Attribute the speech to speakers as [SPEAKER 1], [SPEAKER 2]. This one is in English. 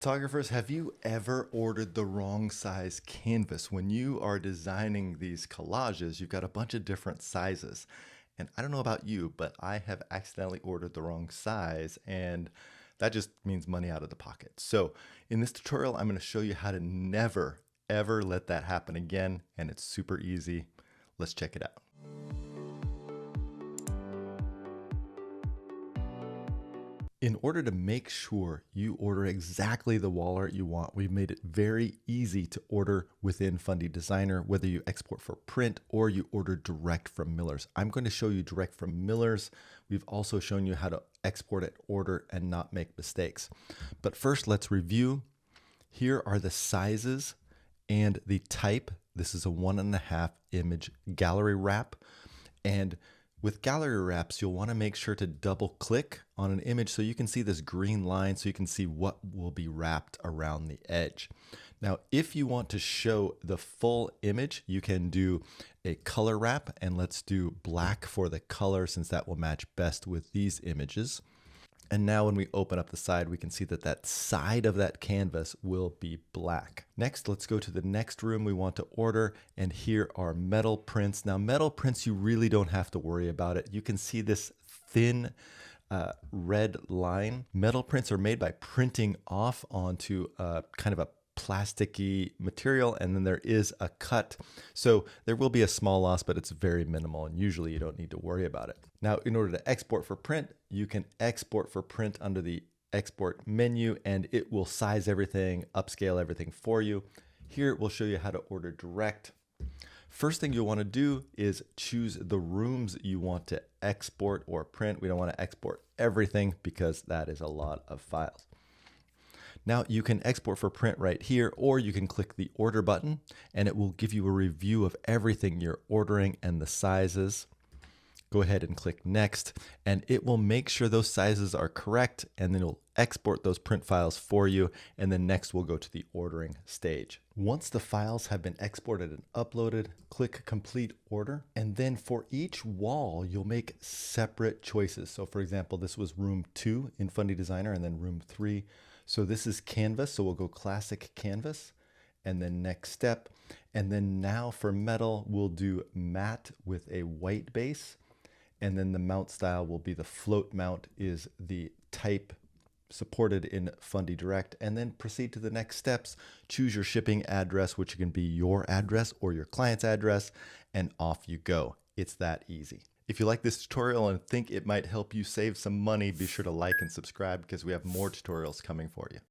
[SPEAKER 1] Photographers, have you ever ordered the wrong size canvas? When you are designing these collages, you've got a bunch of different sizes. And I don't know about you, but I have accidentally ordered the wrong size, and that just means money out of the pocket. So in this tutorial, I'm going to show you how to never, ever let that happen again. And it's super easy. Let's check it out. In order to make sure you order exactly the wall art you want, we've made it very easy to order within Fundy Designer, whether you export for print or you order direct from millers. I'm going to show you direct from millers. We've also shown you how to export at order and not make mistakes. But first, let's review. Here are the sizes and the type. This is a 1.5 image gallery wrap. And with gallery wraps, you'll want to make sure to double click on an image so you can see this green line so you can see what will be wrapped around the edge. Now, if you want to show the full image, you can do a color wrap, and let's do black for the color since that will match best with these images. And now when we open up the side, we can see that that side of that canvas will be black. Next, let's go to the next room we want to order. And here are metal prints. Now, metal prints, you really don't have to worry about it. You can see this thin red line. Metal prints are made by printing off onto kind of a plasticky material, and then there is a cut. So there will be a small loss, but it's very minimal, and usually you don't need to worry about it. Now, in order to export for print, you can export for print under the export menu, and it will size everything, upscale everything for you. Here, we'll show you how to order direct. First thing you'll want to do is choose the rooms you want to export or print. We don't want to export everything because that is a lot of files. Now you can export for print right here, or you can click the order button and it will give you a review of everything you're ordering and the sizes. Go ahead and click next, and it will make sure those sizes are correct, and then it'll export those print files for you. And then next we'll go to the ordering stage. Once the files have been exported and uploaded, click complete order. And then for each wall, you'll make separate choices. So for example, this was room 2 in Fundy Designer, and then room 3. So this is canvas, so we'll go classic canvas, and then next step. And then now for metal, we'll do matte with a white base. And then the mount style will be the float mount is the type supported in Fundy Direct. And then proceed to the next steps. Choose your shipping address, which can be your address or your client's address, and off you go. It's that easy. If you like this tutorial and think it might help you save some money, be sure to like and subscribe because we have more tutorials coming for you.